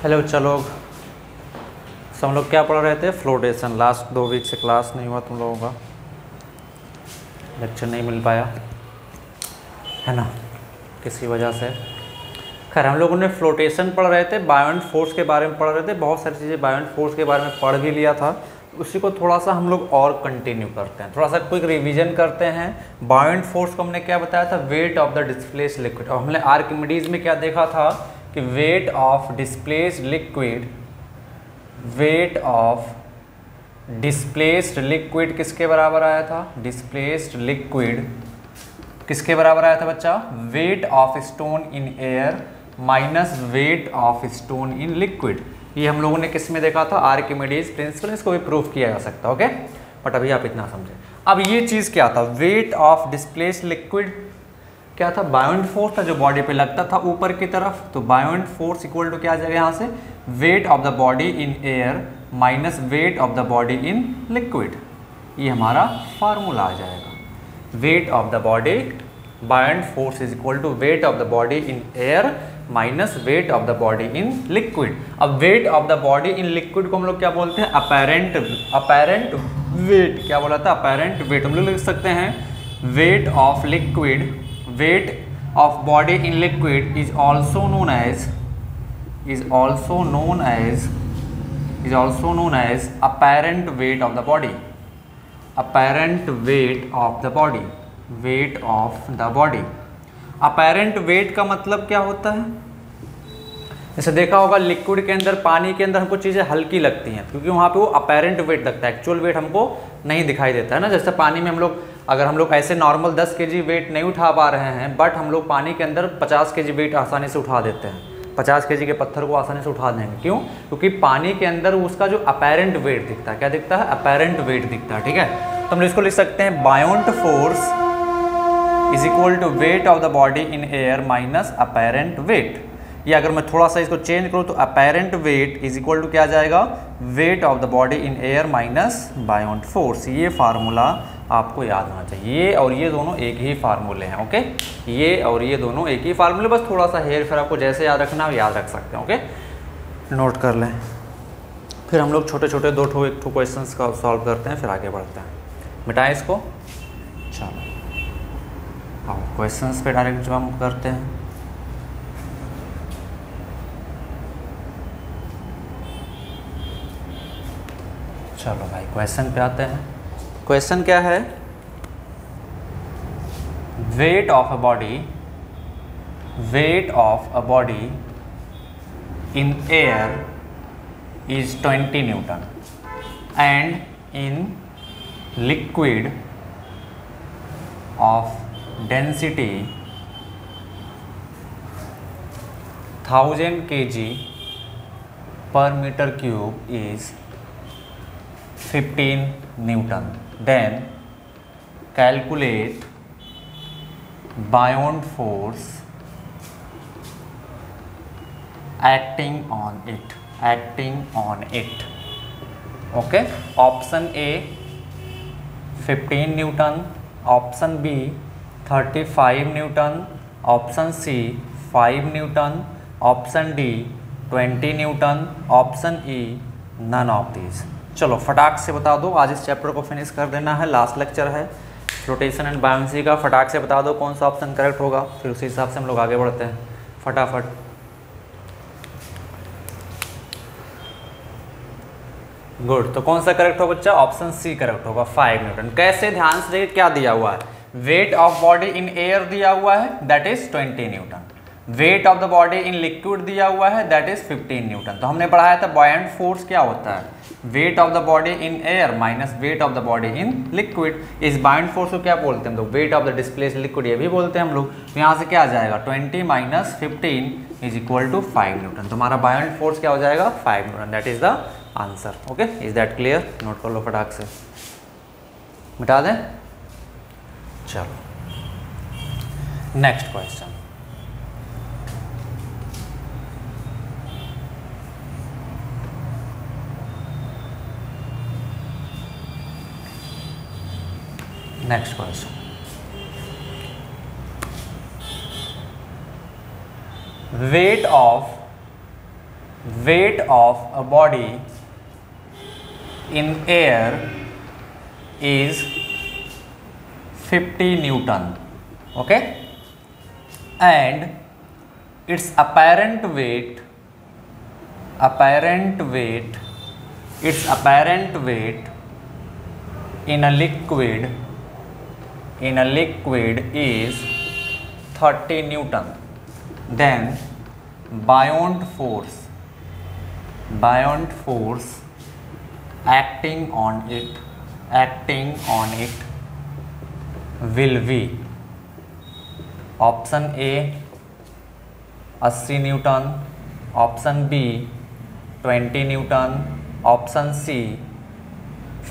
Hello चलो, हम लोग क्या पढ़ रहे थे? फ्लोटेशन। लास्ट 2 वीक से क्लास नहीं हुआ तुम लोगों का, लेक्चर नहीं मिल पाया है ना, किसी वजह से। खैर हम लोगों ने फ्लोटेशन पढ़ रहे थे, बायोंट फोर्स के बारे में पढ़ रहे थे, बहुत सारी चीज़ें बायोंट फोर्स के बारे में पढ़ भी लिया था। उसी को थोड़ा सा हम लोग और कंटिन्यू करते हैं, थोड़ा सा क्विक रिवीजन करते हैं। बायोंट फोर्स को हमने क्या बताया था? Weight of the displaced liquid. और हमने आर्किमिडीज में क्या देखा था कि wait of displaced liquid, wait of displaced liquid किसके बराबर आया था? डिस्प्लेस्ड लिक्विड किसके बराबर आया था बच्चा? Weight of stone in air minus weight of stone in liquid. ये हम लोगों ने किस में देखा था? Archimedes principal. इसको भी प्रूफ किया जा सकता है, ओके। बट अभी आप इतना समझे। अब ये चीज़ क्या था? वेट ऑफ डिस्प्लेस्ड लिक्विड क्या था? बायोंट फोर्स था जो बॉडी पे लगता था ऊपर की तरफ। तो बायोंट फोर्स इक्वल टू क्या आ जाएगा यहाँ से? Weight of the body in air minus weight of the body in liquid. ये हमारा फार्मूला आ जाएगा। Weight of the body, buoyant force is equal to weight of the body in air minus weight of the body in liquid. अब weight of the body in liquid को हम लोग क्या बोलते हैं? Apparent weight. क्या बोला था? Apparent weight. हम लोग लिख सकते हैं weight of liquid, weight of body in liquid is also known as apparent weight of the body. Apparent weight of the body, weight of the body. apparent weight का मतलब क्या होता है? जैसे देखा होगा लिक्विड के अंदर, पानी के अंदर हमको चीज़ें हल्की लगती हैं क्योंकि वहाँ पे वो अपैरेंट वेट लगता है, एक्चुअल वेट हमको नहीं दिखाई देता है ना। जैसे पानी में हम लोग, अगर हम लोग ऐसे नॉर्मल 10 kg वेट नहीं उठा पा रहे हैं, बट हम लोग पानी के अंदर 50 kg वेट आसानी से उठा देते हैं। 50 kg के पत्थर को आसानी से उठा देंगे। क्यों? क्योंकि पानी के अंदर उसका जो अपैरेंट वेट दिखता है, क्या दिखता है? अपैरेंट वेट दिखता है, ठीक है। तो हम इसको लिख सकते हैं buoyant force is equal to weight of the body in air minus apparent weight. या अगर मैं थोड़ा सा इसको चेंज करूँ तो apparent weight is equal to क्या आ जाएगा? Weight of the body in air minus buoyant force. ये फार्मूला आपको याद होना चाहिए। ये और ये दोनों एक ही फार्मूले हैं, ओके। ये और ये दोनों एक ही फार्मूले, बस थोड़ा सा हेर फेर आपको जैसे याद रखना है याद रख सकते हैं, ओके। नोट कर लें। फिर हम लोग छोटे छोटे एक ठो क्वेश्चंस का सॉल्व करते हैं, फिर आगे बढ़ते हैं। मिटाएं इसको। चलो अब क्वेश्चंस पे डायरेक्ट जंप करते हैं। चलो भाई क्वेश्चन पे आते हैं। क्वेश्चन क्या है? Weight of a body in air is 20 Newton and in liquid of density 1000 kg per meter cube is 15 Newton. Then calculate buoyant force acting on it. Okay. Option A 15 Newton, option B 35 Newton, option C 5 Newton, option D 20 Newton, option E none of these. चलो फटाक से बता दो, आज इस chapter को finish कर देना है, लास्ट लेक्चर है फ्लोटेशन एंड बायोंसी का। फटाक से बता दो कौन सा ऑप्शन करेक्ट होगा, फिर उसी हिसाब से हम लोग आगे बढ़ते हैं फटाफट। गुड। तो कौन सा करेक्ट होगा बच्चा? ऑप्शन सी करेक्ट होगा, 5 न्यूटन। कैसे? ध्यान से देखिए क्या दिया हुआ है। Weight of body in air दिया हुआ है, that is 20 Newton. Wait of the body in liquid दिया हुआ है, दैट इज 15 न्यूटन। तो हमने पढ़ाया था बायोंट फोर्स क्या होता है? Weight of the body in air minus weight of the body in liquid. इस बायोंट फोर्स को क्या बोलते हैं हम लोग? Wait of the displaced liquid, ये भी बोलते हैं हम लोग। तो यहाँ से क्या आ जाएगा? 20 minus 15 is equal to 5 newton. तो हमारा बायोंट फोर्स क्या हो जाएगा? 5 newton. That is the answer, okay. Is that clear? Note कर लो फटाक से, मिटा दें। चलो next question. Next question. Weight of weight of a body in air is 50 Newton, okay, and its apparent weight in a liquid is 30 Newton. Then buoyant force acting on it will be option A 80 newton, option B 20 newton, option C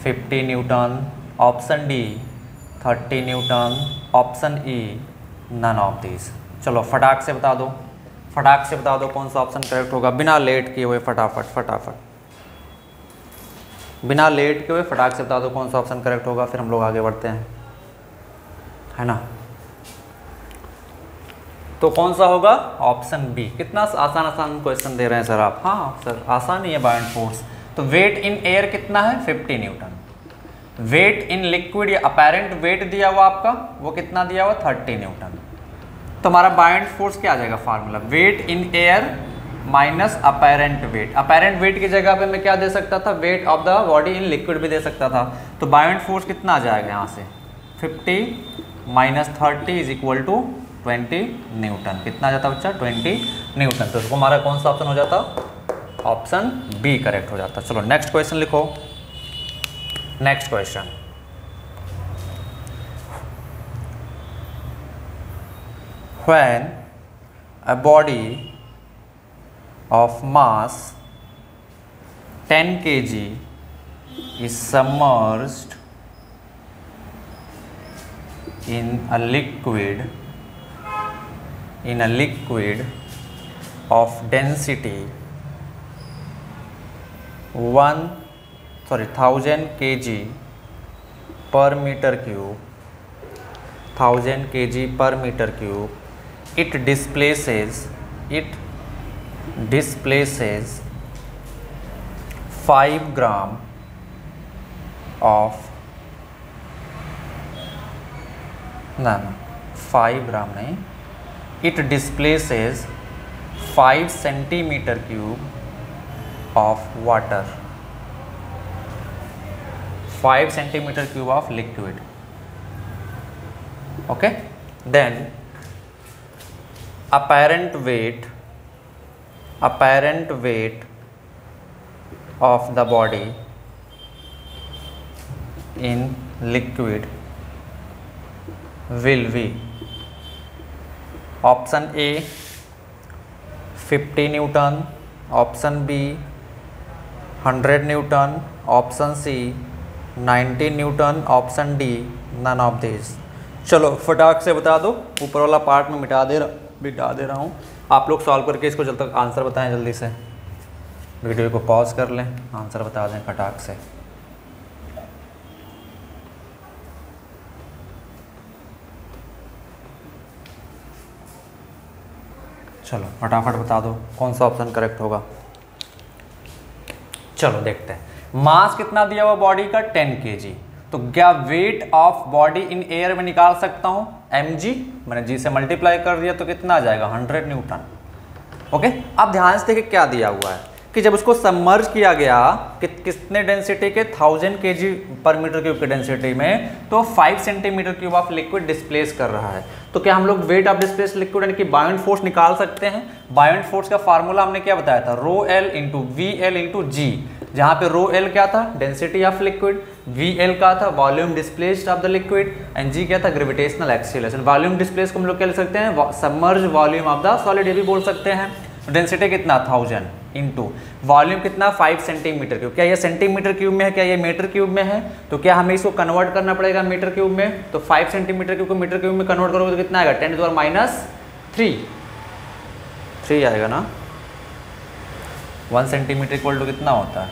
50 newton, option D 30 newton, option E none of this. चलो फटाक से बता दो कौन सा option correct होगा, बिना late किए हुए फटाफट बिना लेट किए हुए फटाक से बता दो कौन सा ऑप्शन करेक्ट होगा, फिर हम लोग आगे बढ़ते हैं, है ना। तो कौन सा होगा, ऑप्शन बी। कितना आसान क्वेश्चन दे रहे हैं सर आप। हाँ सर आसान ही है बायोंट फोर्स। तो वेट इन एयर कितना है 50 न्यूटन, वेट इन लिक्विड या अपेरेंट वेट दिया हुआ आपका वो कितना दिया हुआ 30 न्यूटन। तो हमारा बायोंट फोर्स क्या आ जाएगा formula, weight in air minus apparent weight. Apparent weight की जगह पे मैं क्या दे सकता था, weight of the body in liquid भी दे सकता था। तो बायोंट फोर्स कितना आ जाएगा यहाँ से 50 minus 30 is equal to 20 newton. कितना आ जाता बच्चा 20 न्यूटन। तो इसको हमारा कौन सा ऑप्शन हो जाता, ऑप्शन बी करेक्ट हो जाता। चलो नेक्स्ट क्वेश्चन लिखो। Next question, when a body of mass 10 kg is submerged in a liquid of density 1000 kg per meter cube, 1000 kg per meter cube, it displaces 5 gram of 5 gram नहीं, it displaces 5 centimeter cube of water, 5 centimeter cube of liquid, okay. Then apparent weight of the body in liquid will be option A 50 Newton, option B 100 Newton, option C 90 Newton, option D none of these। चलो फटाक से बता दो, ऊपर वाला part में मिटा दे रहा हूँ। आप लोग सॉल्व करके इसको जब तक आंसर बताएं जल्दी से, वीडियो को पॉज कर लें, आंसर बता दें फटाक से। चलो फटाफट बता दो कौन सा ऑप्शन करेक्ट होगा। चलो देखते हैं। मास कितना दिया हुआ बॉडी का 10 kg, तो क्या weight of body in air में निकाल सकता हूं mg, मैंने g से मल्टीप्लाई कर दिया तो कितना आ जाएगा 100 न्यूटन, ओके। अब ध्यान से देखिए क्या दिया हुआ है कि जब उसको सबमर्ज किया गया कितने डेंसिटी के 1000 kg पर मीटर क्यूब की डेंसिटी में, तो 5 centimetre cube of liquid displace कर रहा है। तो क्या हम लोग वेट ऑफ डिस्प्लेस लिक्विड यानी कि बायोंट फोर्स निकाल सकते हैं। बायोंट फोर्स का फार्मूला हमने क्या बताया था, rho L into V L into G, जहाँ पे रो एल क्या था density of liquid, V L का था volume displaced of the liquid, and G क्या था ग्रेविटेशनल एक्सीलरेशन। वॉल्यूम डिस्प्लेस को हम लोग क्या लिख सकते हैं, submerge volume of the solid, ये भी बोल सकते हैं। डेंसिटी कितना 1000 इंटू वॉल्यूम कितना 5 सेंटीमीटर क्यूब। क्या ये सेंटीमीटर क्यूब में है, क्या ये मीटर क्यूब में है, तो क्या हमें इसको कन्वर्ट करना पड़ेगा मीटर क्यूब में। तो 5 सेंटीमीटर क्यूब को मीटर क्यूब में कन्वर्ट करोगे तो कितना आएगा 10⁻³ आएगा ना। 1 सेंटीमीटर इक्वल टू कितना होता है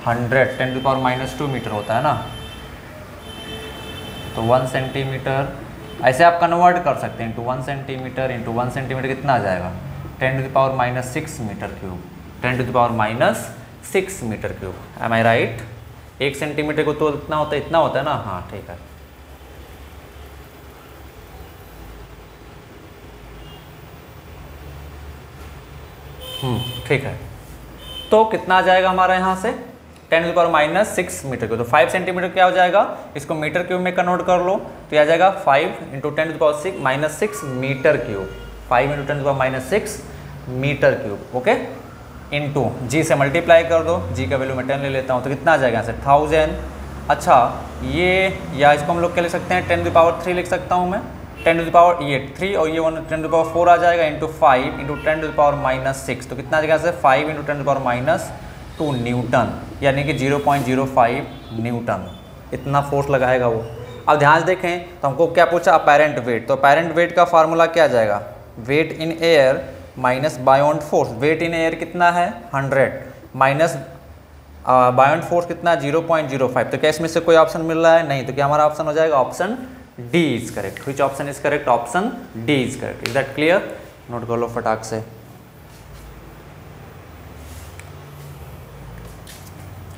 100, 10⁻² मीटर होता है ना। तो 1 सेंटीमीटर ऐसे आप कन्वर्ट कर सकते हैं इंटू 1 सेंटीमीटर कितना आ जाएगा 10⁻⁶ metre cube. 10⁻⁻6 metre cube. Am I right? 1 centimetre को तो इतना होता है ना। हाँ ठीक है। ठीक है। तो कितना आ जाएगा हमारा यहाँ से 10⁻⁻6 मीटर क्यूब। तो 5 सेंटीमीटर क्या हो जाएगा, इसको मीटर क्यूब में कन्वर्ट कर लो तो यह आ जाएगा 5 × 10⁻⁻6 metre cube. 5 × 10⁻⁻6 metre cube. Okay, into G से मल्टीप्लाई कर दो, जी का वैल्यू मैं 10 ले लेता हूँ तो कितना आ जाएगा यहाँ से 1000। अच्छा ये, या इसको हम लोग क्या लिख सकते हैं 10⁻3 लिख सकता हूँ मैं। 10⁻3 और ये 10⁻4 आ जाएगा इंटू 5 × 10⁻6। तो कितना आ जाएगा 5 × 10⁻2 न्यूटन, यानी कि 0.05 न्यूटन इतना फोर्स लगाएगा वो। अब ध्यान से देखें तो हमको क्या पूछा, अपैरेंट वेट। तो अपैरेंट वेट का फार्मूला क्या आ जाएगा, weight in air minus buoyant force. Weight in air कितना है 100 माइनस बायोंड फोर्स कितना है 0.05। तो क्या इसमें से कोई ऑप्शन मिल रहा है, नहीं। तो क्या हमारा ऑप्शन हो जाएगा option D is correct. Which option is correct, option D is correct. Is that clear? Note कर लो फटाक से।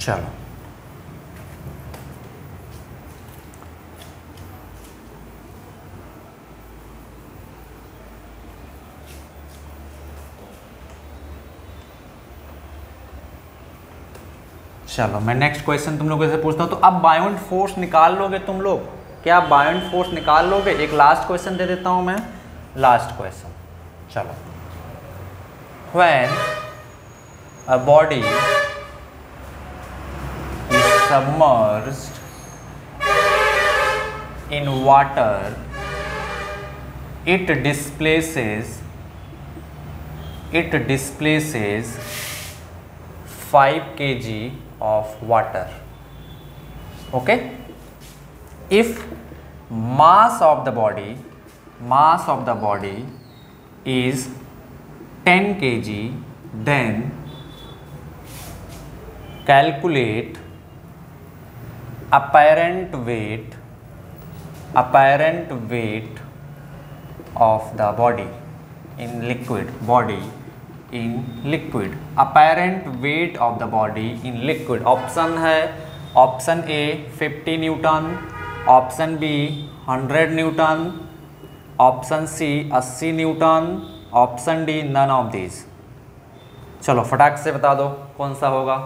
चलो चलो मैं नेक्स्ट क्वेश्चन तुम लोगों से पूछता हूँ। तो अब बायोंड फोर्स निकाल लोगे तुम लोग, क्या बायोंड फोर्स निकाल लोगे? एक लास्ट क्वेश्चन दे देता हूँ मैं, लास्ट क्वेश्चन। चलो, when a body is submerged in water it displaces 5 kg of water. Okay, if mass of the body is 10 kg, then calculate apparent weight of the body in liquid. Apparent weight of the body in liquid. Option है, option A 50 newton, option B 100 newton, option C 80 newton, option D none of this. चलो फटाक से बता दो कौन सा होगा।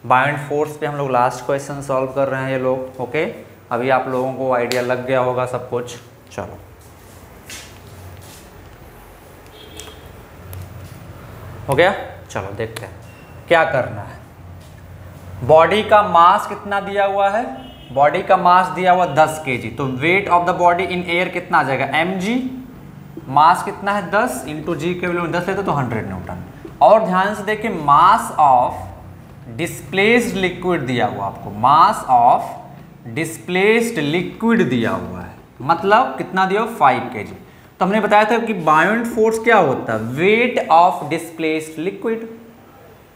Beyond force पे हम लोग लास्ट क्वेश्चन सॉल्व कर रहे हैं ये लोग। ओके, अभी आप लोगों को आइडिया लग गया होगा सब कुछ। चलो हो गया, चलो देखते हैं क्या करना है। बॉडी का मास कितना दिया हुआ है, बॉडी का मास दिया हुआ 10 kg। तो wait of the body in air कितना आ जाएगा mg, मास कितना है 10 इंटू जी के वैल्यू 10 लेते तो 100 न्यूटन। और ध्यान से देखिए मास ऑफ डिस्प्लेस्ड लिक्विड दिया हुआ आपको, मास ऑफ डिस्प्लेस्ड लिक्विड दिया हुआ है, मतलब कितना दिया 5 kg। तो हमने बताया था कि बायोंड फोर्स क्या होता है, weight of displaced liquid.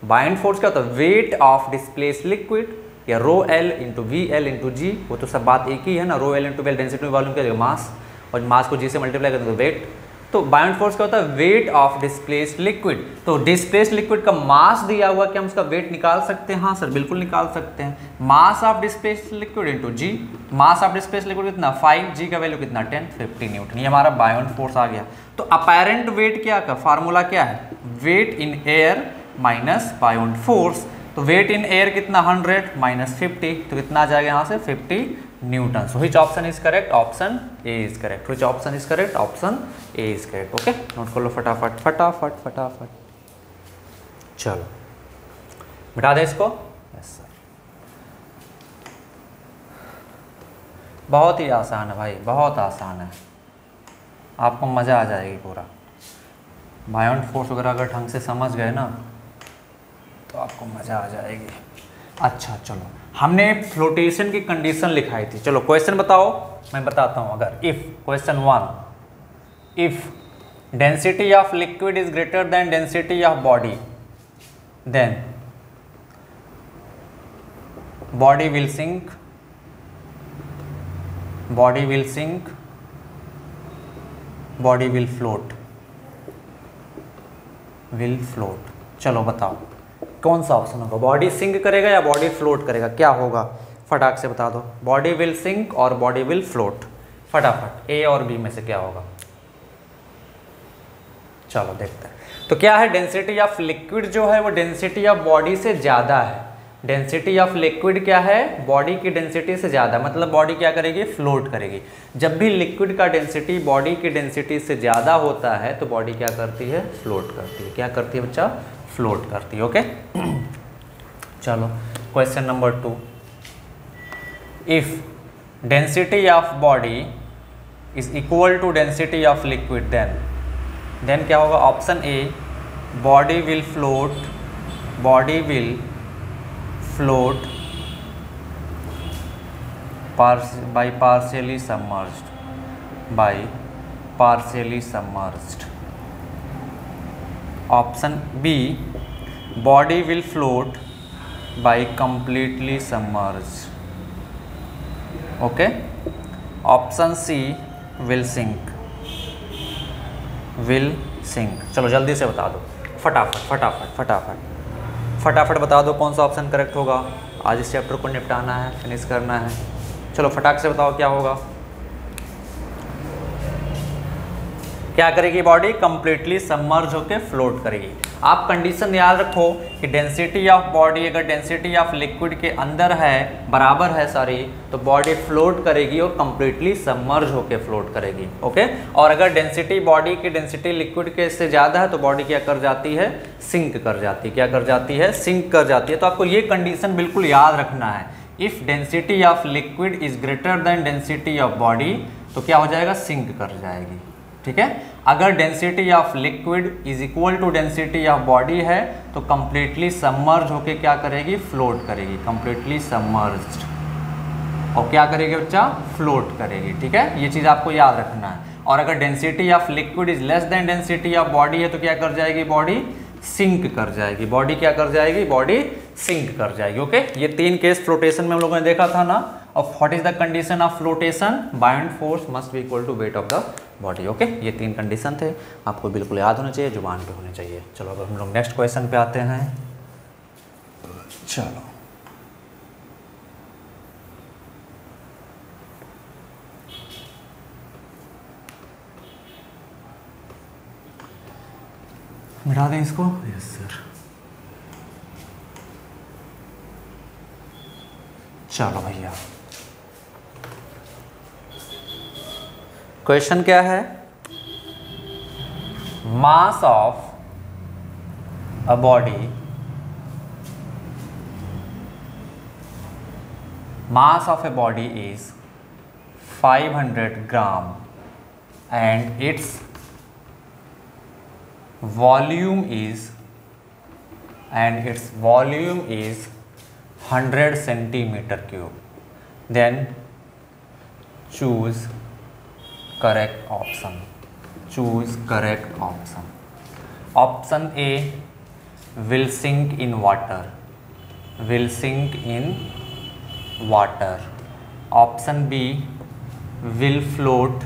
Buoyant force क्या होता है, वेट ऑफ डिस्प्लेस्ड लिक्विड, या rho L into V L into G. वो तो सब बात एक ही है ना, rho L into V L density volume क्या, मास, और मास को जी से मल्टीप्लाई करते तो वेट। तो बायोंड फोर्स क्या होता है, वेट ऑफ डिस्प्लेस्ड लिक्विड। तो डिस्प्लेस्ड लिक्विड का मास दिया हुआ, क्या हम उसका वेट निकाल सकते हैं? हाँ सर बिल्कुल निकाल सकते हैं। Mass of displaced liquid into g, mass of displaced liquid कितना 5, जी का वैल्यू कितना 10, 50 न्यूटन। ये हमारा बायोंड फोर्स आ गया। तो अपैरेंट वेट क्या का फार्मूला क्या है, weight in air minus buoyant force. तो वेट इन एयर कितना 100 माइनस 50, तो कितना आ जाएगा यहाँ से 50 Newton. So which option is correct, option A is correct. Which option is correct, option A is correct. Okay, note कर लो फटाफट फटाफट फटाफट। चलो मिटा दे इसको। यस सर, बहुत ही आसान है भाई, बहुत आसान है, आपको मज़ा आ जाएगी पूरा। बायोंड फोर्स वगैरह अगर ढंग से समझ गए ना तो आपको मज़ा आ जाएगी। अच्छा चलो, हमने फ्लोटेशन की कंडीशन लिखाई थी। चलो क्वेश्चन बताओ, मैं बताता हूँ। अगर if question 1, if density of liquid is greater than density of body, then body will sink, body will sink, body will float, will float. चलो बताओ कौन सा ऑप्शन होगा? बॉडी सिंक करेगा या बॉडी फ्लोट करेगा, क्या होगा? फटाक से बता दो। बॉडी विल सिंक और बॉडी विल फ्लोट, फटाफट ए और बी में से क्या होगा? चलो देखते हैं। तो क्या है, डेंसिटी ऑफ लिक्विड जो है वो डेंसिटी ऑफ बॉडी से ज़्यादा है। डेंसिटी ऑफ लिक्विड क्या है? बॉडी की डेंसिटी से ज़्यादा, मतलब बॉडी क्या करेगी? फ्लोट करेगी। जब भी लिक्विड का डेंसिटी बॉडी की डेंसिटी से ज़्यादा होता है तो बॉडी क्या करती है? फ्लोट करती है। क्या करती है बच्चा? फ्लोट करती है। ओके चलो question number 2, if density of body is equal to density of liquid then क्या होगा? Option A, body will float, body will float by partially submerged. Option B, body will float by completely submerged. Okay. Option C, will sink. चलो जल्दी से बता दो, फटाफट बता दो कौन सा ऑप्शन करेक्ट होगा। आज इस चैप्टर को निपटाना है, फिनिश करना है। चलो फटाक से बताओ क्या होगा। क्या करेगी बॉडी? कंप्लीटली सबमर्ज होकर फ्लोट करेगी। आप कंडीशन याद रखो कि डेंसिटी ऑफ बॉडी अगर डेंसिटी ऑफ लिक्विड के अंदर है, बराबर है सॉरी, तो बॉडी फ्लोट करेगी और कंप्लीटली सबमर्ज होकर फ्लोट करेगी। ओके। और अगर डेंसिटी बॉडी की डेंसिटी लिक्विड के से ज़्यादा है तो बॉडी क्या कर जाती है? सिंक कर जाती है। क्या कर जाती है? सिंक कर जाती है। तो आपको ये कंडीशन बिल्कुल याद रखना है। If density of liquid is greater than density of body तो क्या हो जाएगा? सिंक कर जाएगी। ठीक है। अगर density of liquid is equal to density of body है तो कंप्लीटली सबमर्ज होके क्या करेगी? फ्लोट करेगी। कंप्लीटली सबमर्ज्ड, और क्या करेगी बच्चा? फ्लोट करेगी। ठीक है, ये चीज़ आपको याद रखना है। और अगर density of liquid is less than density of body है तो क्या कर जाएगी? बॉडी सिंक कर जाएगी। बॉडी क्या कर जाएगी? बॉडी सिंक कर जाएगी। ओके। ये 3 केस फ्लोटेशन में हम लोगों ने देखा था ना। और what is the condition of flotation? Buoyant force must be equal to weight of the body. Okay. ये 3 कंडीशन थे, आपको बिल्कुल याद होने चाहिए, जुबान पे होने चाहिए। चलो अब हम लोग नेक्स्ट क्वेश्चन पे आते हैं। चलो मिटा दें इसको। Yes sir. चलो भैया, क्वेश्चन क्या है? Mass of a body, mass of a body is 500 gram and it's volume is 100 centimeter cube. Then choose correct option. Option A, will sink in water. Option B, will float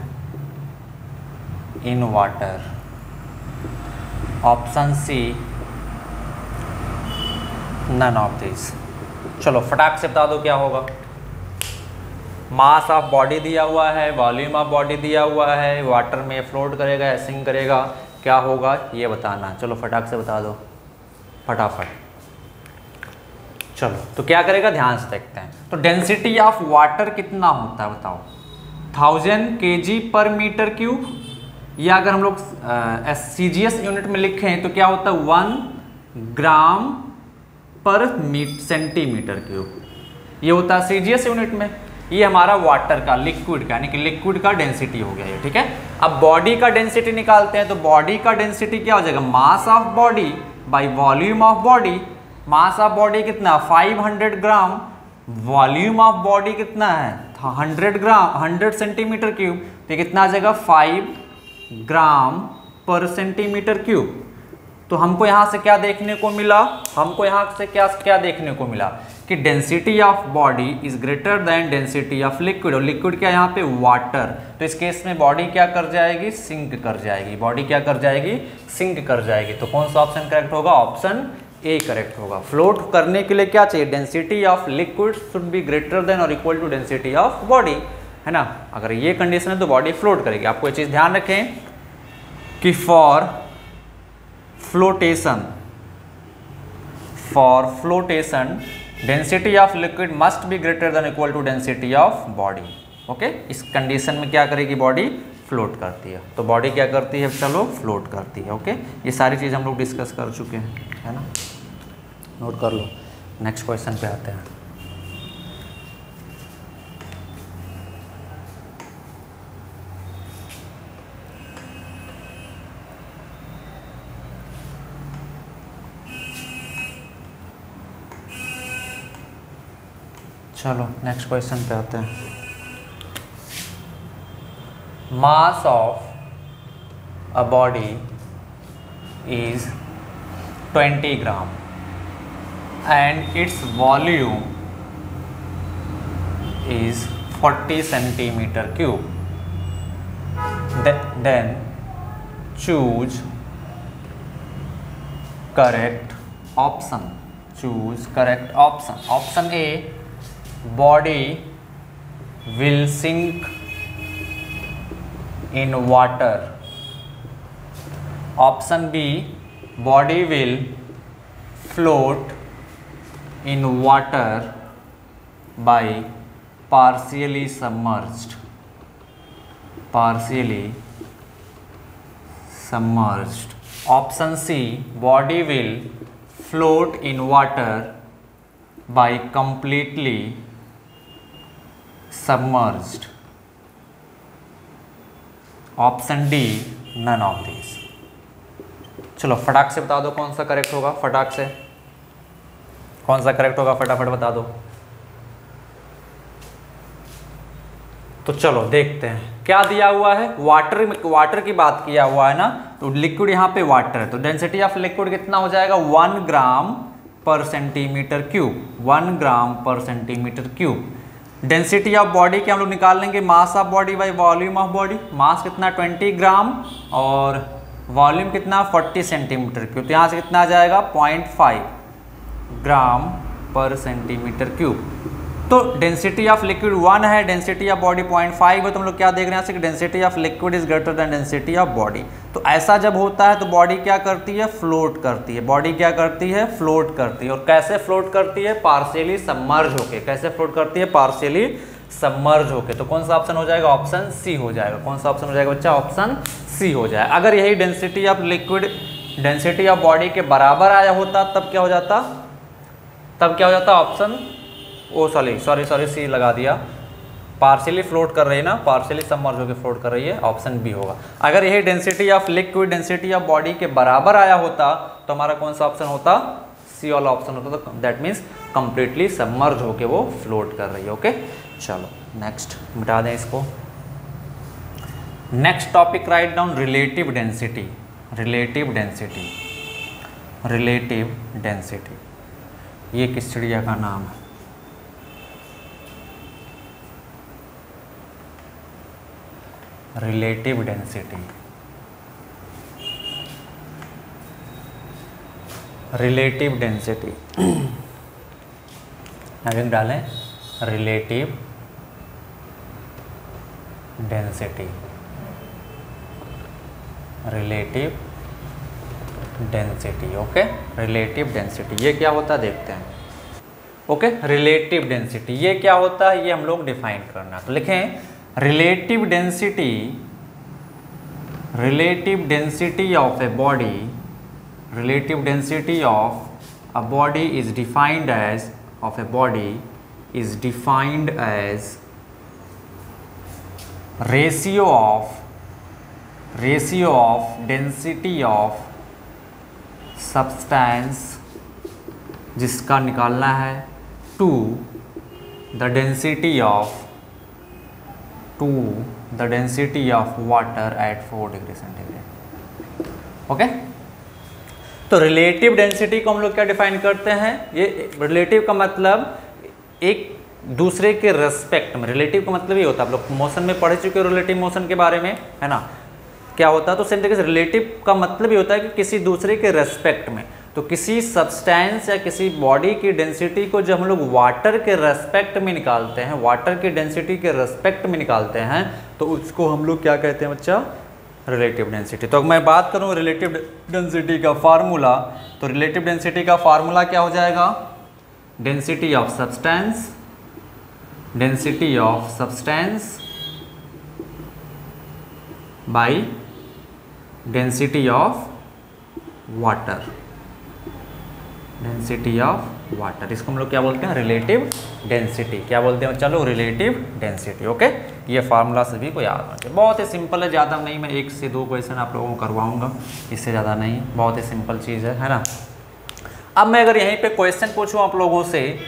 in water. Option C, none of this. चलो फटाक से बता दो क्या होगा। मास of body दिया हुआ है, वॉल्यूम ऑफ बॉडी दिया हुआ है, वाटर में फ्लोट करेगा या सिंक करेगा, क्या होगा ये बताना। चलो फटाक से बता दो, फटाफट। चलो तो क्या करेगा, ध्यान से देखते हैं। तो डेंसिटी ऑफ वाटर कितना होता है बताओ? 1000 kg पर मीटर क्यूब, या अगर हम लोग CGS यूनिट में लिखें तो क्या होता है? 1 ग्राम पर सेंटीमीटर क्यूब। ये होता है CGS यूनिट में। ये हमारा वाटर का, लिक्विड का, यानी कि लिक्विड का डेंसिटी हो गया ये। ठीक है। अब बॉडी का डेंसिटी निकालते हैं तो बॉडी का डेंसिटी क्या हो जाएगा? मास of body by volume of body. Mass of body कितना? 500 ग्राम। वॉल्यूम ऑफ बॉडी कितना है? 100 ग्राम, 100 सेंटीमीटर क्यूब। तो कितना आ जाएगा? 5 ग्राम पर सेंटीमीटर क्यूब। तो हमको यहाँ से क्या देखने को मिला? हमको यहाँ से क्या देखने को मिला कि density of body is greater than density of liquid. और लिक्विड क्या यहाँ पे? वाटर। तो इस केस में बॉडी क्या कर जाएगी? सिंक कर जाएगी। बॉडी क्या कर जाएगी? सिंक कर जाएगी। तो कौन सा ऑप्शन करेक्ट होगा? ऑप्शन ए करेक्ट होगा। फ्लोट करने के लिए क्या चाहिए, density of liquid should be greater than or equal to density of body, है ना। अगर ये कंडीशन है तो बॉडी फ्लोट करेगी। आपको ये चीज़ ध्यान रखें कि for flotation density of liquid must be greater than equal to density of body. Okay, इस कंडीशन में क्या करेगी, बॉडी फ्लोट करती है। तो बॉडी क्या करती है, चलो फ्लोट करती है। ओके, ये सारी चीज़ हम लोग डिस्कस कर चुके हैं, है ना, नोट कर लो। नेक्स्ट क्वेश्चन पे आते हैं। चलो नेक्स्ट क्वेश्चन पे आते हैं। Mass of a body is 20 gram and its volume is 40 centimeter cube. Then choose correct option. Choose correct option. Option A, body will sink in water. Option B, body will float in water by partially submerged. Option C, body will float in water by completely submerged. Option D, none of these. चलो फटाक से बता दो कौन सा correct होगा, फटाक से कौन सा करेक्ट होगा, फटाफट बता दो। तो चलो देखते हैं क्या दिया हुआ है। वाटर की बात किया हुआ है ना, तो लिक्विड यहाँ पे वाटर है, तो डेंसिटी ऑफ लिक्विड कितना हो जाएगा, 1 ग्राम पर सेंटीमीटर क्यूब। 1 ग्राम पर centimetre cube. Density of body के हम लोग निकाल लेंगे, mass of body by volume of body. Mass कितना 20 ग्राम और वॉल्यूम कितना 40 सेंटीमीटर क्यूब, तो यहाँ से कितना आ जाएगा 0.5 ग्राम पर सेंटीमीटर क्यूब। तो डेंसिटी ऑफ लिक्विड 1 है, डेंसिटी ऑफ बॉडी 0.5 है, तो हम लोग क्या देख रहे हैं, density of liquid is greater than density of body. तो ऐसा जब होता है तो बॉडी क्या करती है, फ्लोट करती है। बॉडी क्या करती है, फ्लोट करती है। और कैसे फ्लोट करती है, पार्शियली सबमर्ज होके। कैसे फ्लोट करती है, पार्शियली सबमर्ज होके। तो कौन सा ऑप्शन हो जाएगा, ऑप्शन सी हो जाएगा। कौन सा ऑप्शन हो जाएगा बच्चा, ऑप्शन सी हो जाएगा। अगर यही density of liquid density of body के बराबर आया होता तब क्या हो जाता, ऑप्शन सॉरी सी लगा दिया। पार्शियली फ्लोट कर रही है ना, पार्शियली सबमर्ज होकर फ्लोट कर रही है, ऑप्शन बी होगा। अगर यही density of liquid density of body के बराबर आया होता तो हमारा कौन सा ऑप्शन होता, सी वाला ऑप्शन होता। तो दैट मीन्स कंप्लीटली सबमर्ज होकर वो फ्लोट कर रही है। ओके, चलो नेक्स्ट मिटा दें इसको। Next topic, write down relative density. Relative density ये किस चिड़िया का नाम है, रिलेटिव डेंसिटी। अभी डालें relative density. Okay, relative density ये क्या होता है देखते हैं। ओके, रिलेटिव डेंसिटी ये क्या होता है, ये हम लोग डिफाइन करना। तो लिखें relative density of a body is defined as ratio of density of substance, जिसका निकालना है, to the density of water at 4 degree centigrade. Okay, तो रिलेटिव डेंसिटी को हम लोग क्या डिफाइन करते हैं, ये रिलेटिव का मतलब एक दूसरे के रेस्पेक्ट में। रिलेटिव का मतलब ये होता है, आप लोग मोशन में पढ़ चुके हो रिलेटिव मोशन के बारे में, है ना, क्या होता है। तो सेम तरीके से रिलेटिव का मतलब ये होता है कि किसी दूसरे के रेस्पेक्ट में। तो किसी सब्सटेंस या किसी बॉडी की डेंसिटी को जब हम लोग वाटर के रेस्पेक्ट में निकालते हैं, वाटर की डेंसिटी के रेस्पेक्ट में निकालते हैं, तो उसको हम लोग क्या कहते हैं बच्चा? Relative density. तो अगर मैं बात करूं रिलेटिव डेंसिटी का फार्मूला, तो रिलेटिव डेंसिटी का फार्मूला क्या हो जाएगा? Density of substance, density of substance by density of water, density of water, इसको हम लोग क्या बोलते हैं? Relative density. क्या बोलते हैं? चलो रिलेटिव डेंसिटी। ओके, ये फार्मूला सभी को याद होना चाहिए। बहुत ही सिंपल है, ज़्यादा नहीं, मैं 1 से 2 क्वेश्चन आप लोगों को करवाऊंगा, इससे ज़्यादा नहीं, बहुत ही सिंपल चीज़ है ना। अब मैं अगर यहीं पे क्वेश्चन पूछूं आप लोगों से,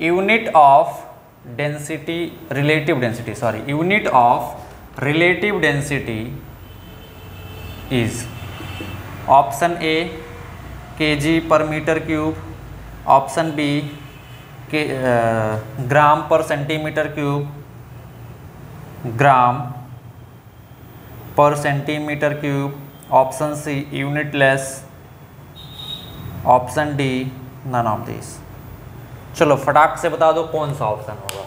unit of density, relative density, sorry, unit of relative density is option A kg per metre cube, option B के ग्राम पर सेंटीमीटर क्यूब, ग्राम पर centimetre cube, option C unitless, option D none of this. चलो फटाक से बता दो कौन सा ऑप्शन होगा।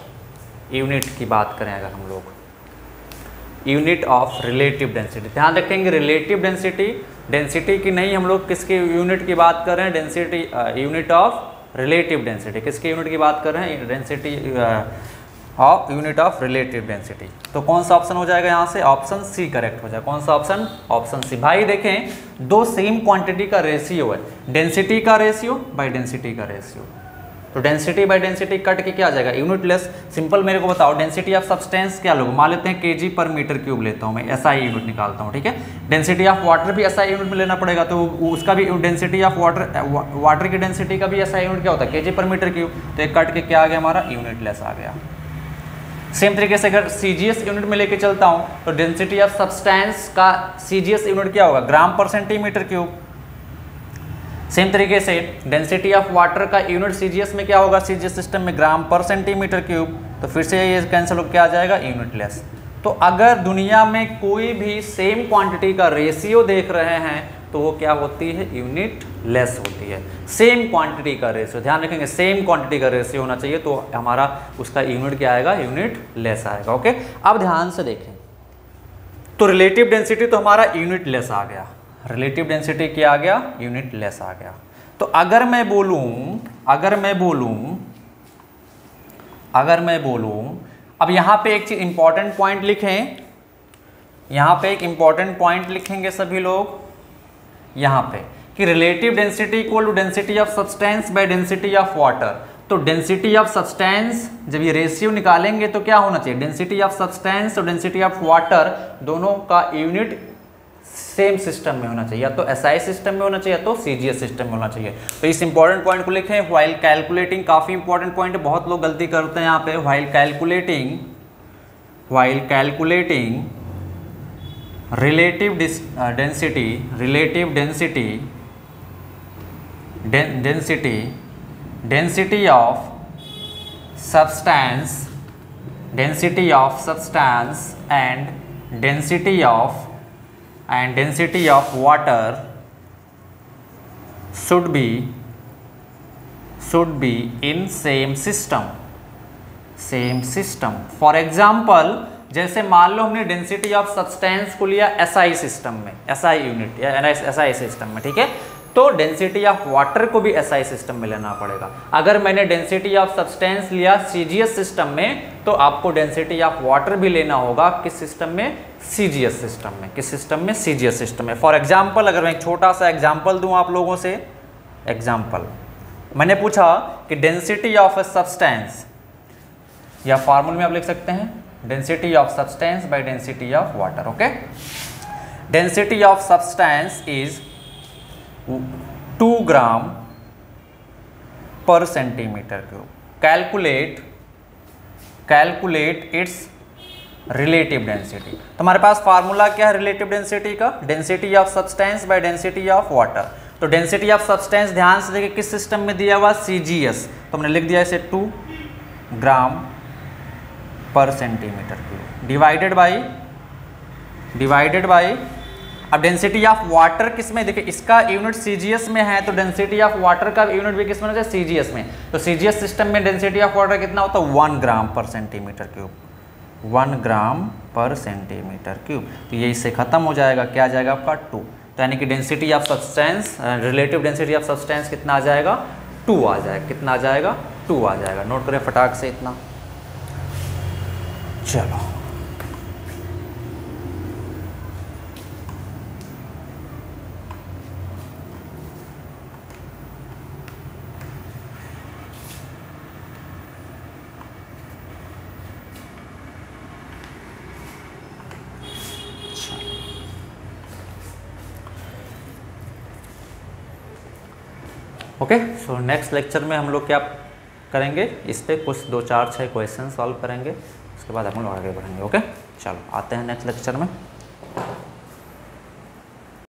यूनिट की बात करें अगर हम लोग, यूनिट ऑफ रिलेटिव डेंसिटी, ध्यान रखेंगे रिलेटिव डेंसिटी, डेंसिटी की नहीं, हम लोग किसकी यूनिट की बात कर रहे हैं? Density, unit of relative density, किसकी यूनिट की बात कर रहे हैं? Density of unit of relative density. तो कौन सा ऑप्शन हो जाएगा यहाँ से? ऑप्शन सी करेक्ट हो जाएगा। कौन सा ऑप्शन? Option C. भाई देखें, दो सेम क्वांटिटी का रेशियो है, डेंसिटी का रेशियो बाय डेंसिटी का रेशियो, तो डेंसिटी बाय डेंसिटी कट के क्या आ जाएगा? यूनिटलेस। सिंपल मेरे को बताओ, डेंसिटी ऑफ सब्सटेंस क्या लोग मान लेते हैं? केजी पर मीटर क्यूब लेता हूँ मैं, एसआई यूनिट निकालता हूँ, ठीक है। डेंसिटी ऑफ वाटर भी एसआई यूनिट में लेना पड़ेगा, तो उसका भी डेंसिटी ऑफ वाटर की डेंसिटी का भी एसआई यूनिट क्या होता है? KG per metre cube. तो एक कट के क्या आ गया हमारा? यूनिटलेस आ गया। सेम तरीके से अगर सीजीएस यूनिट में लेके चलता हूँ, तो डेंसिटी ऑफ सब्सटेंस का सीजीएस यूनिट क्या होगा? ग्राम पर सेंटीमीटर क्यूब। सेम तरीके से डेंसिटी ऑफ वाटर का यूनिट सीजीएस में क्या होगा? सीजीएस सिस्टम में ग्राम पर सेंटीमीटर क्यूब। तो फिर से ये कैंसिल हो क्या आ जाएगा? यूनिटलेस। तो अगर दुनिया में कोई भी सेम क्वांटिटी का रेशियो देख रहे हैं तो वो क्या होती है? यूनिट लेस होती है। सेम क्वांटिटी का रेशियो, ध्यान रखेंगे सेम क्वांटिटी का रेशियो होना चाहिए, तो हमारा उसका यूनिट क्या आएगा? यूनिट लेस आएगा। ओके, अब ध्यान से देखें, तो रिलेटिव डेंसिटी तो हमारा यूनिट लेस आ गया, रिलेटिव डेंसिटी क्या आ गया? यूनिट लेस आ गया। तो अगर मैं बोलूं अब यहां पे एक चीज इंपॉर्टेंट पॉइंट लिखें, यहां पे एक इंपॉर्टेंट पॉइंट लिखेंगे सभी लोग यहां पे, कि relative density equal to density of substance by density of water. तो डेंसिटी ऑफ सब्सटेंस, जब ये रेशियो निकालेंगे तो क्या होना चाहिए? डेंसिटी ऑफ सब्सटेंस और डेंसिटी ऑफ वाटर दोनों का यूनिट सेम सिस्टम में होना चाहिए, या तो एसआई सिस्टम में होना चाहिए या तो सीजीएस सिस्टम में होना चाहिए। तो इस इंपॉर्टेंट पॉइंट को लिखें, व्हाइल कैलकुलेटिंग, काफी इंपॉर्टेंट पॉइंट है, बहुत लोग गलती करते हैं यहाँ पे। While calculating relative density of substance and density of water should be in same system। For example, जैसे मान लो हमने डेंसिटी ऑफ सब्सटेंस को लिया एसआई सिस्टम में, एसआई यूनिट या एसआई सिस्टम में, ठीक है, तो डेंसिटी ऑफ वाटर को भी एसआई सिस्टम में लेना पड़ेगा। अगर मैंने डेंसिटी ऑफ सब्सटेंस लिया सीजीएस सिस्टम में, तो आपको डेंसिटी ऑफ वाटर भी लेना होगा किस सिस्टम में? सीजीएस सिस्टम में। किस सिस्टम में? सीजीएस सिस्टम में। फॉर एग्जाम्पल, अगर मैं एक छोटा सा एग्जाम्पल दूं आप लोगों से, एग्जाम्पल मैंने पूछा कि डेंसिटी ऑफ ए सब्सटेंस, या फॉर्मूले में आप लिख सकते हैं density of substance by density of water. Okay, density of substance is 2 ग्राम पर centimetre cube. Calculate its relative density. तो हमारे पास फार्मूला क्या है रिलेटिव डेंसिटी का? Density of substance by density of water. तो डेंसिटी ऑफ सब्सटेंस ध्यान से देखिए किस सिस्टम में दिया हुआ? सीजीएस। तो हमने लिख दिया इसे 2 ग्राम पर सेंटीमीटर क्यूब डिवाइडेड बाय अब डेंसिटी ऑफ वाटर किस में, देखिए इसका यूनिट सीजीएस में है, तो डेंसिटी ऑफ वाटर का यूनिट भी किस में होता है, सीजीएस में। तो सीजीएस सिस्टम में डेंसिटी ऑफ वाटर कितना होता है, 1 ग्राम पर सेंटीमीटर क्यूब, 1 ग्राम पर सेंटीमीटर क्यूब। तो ये इससे खत्म हो जाएगा, क्या आ जाएगा आपका 2। तो यानी कि density of substance, relative density of substance कितना आ जाएगा, 2 आ जाएगा। कितना आ जाएगा, 2 आ जाएगा। नोट करें फटाक से इतना। चलो ओके। सो नेक्स्ट लेक्चर में हम लोग क्या करेंगे, इस पे कुछ 2 4 6 क्वेश्चन सॉल्व करेंगे, उसके बाद हम लोग आगे बढ़ेंगे। ओके चलो आते हैं नेक्स्ट लेक्चर में।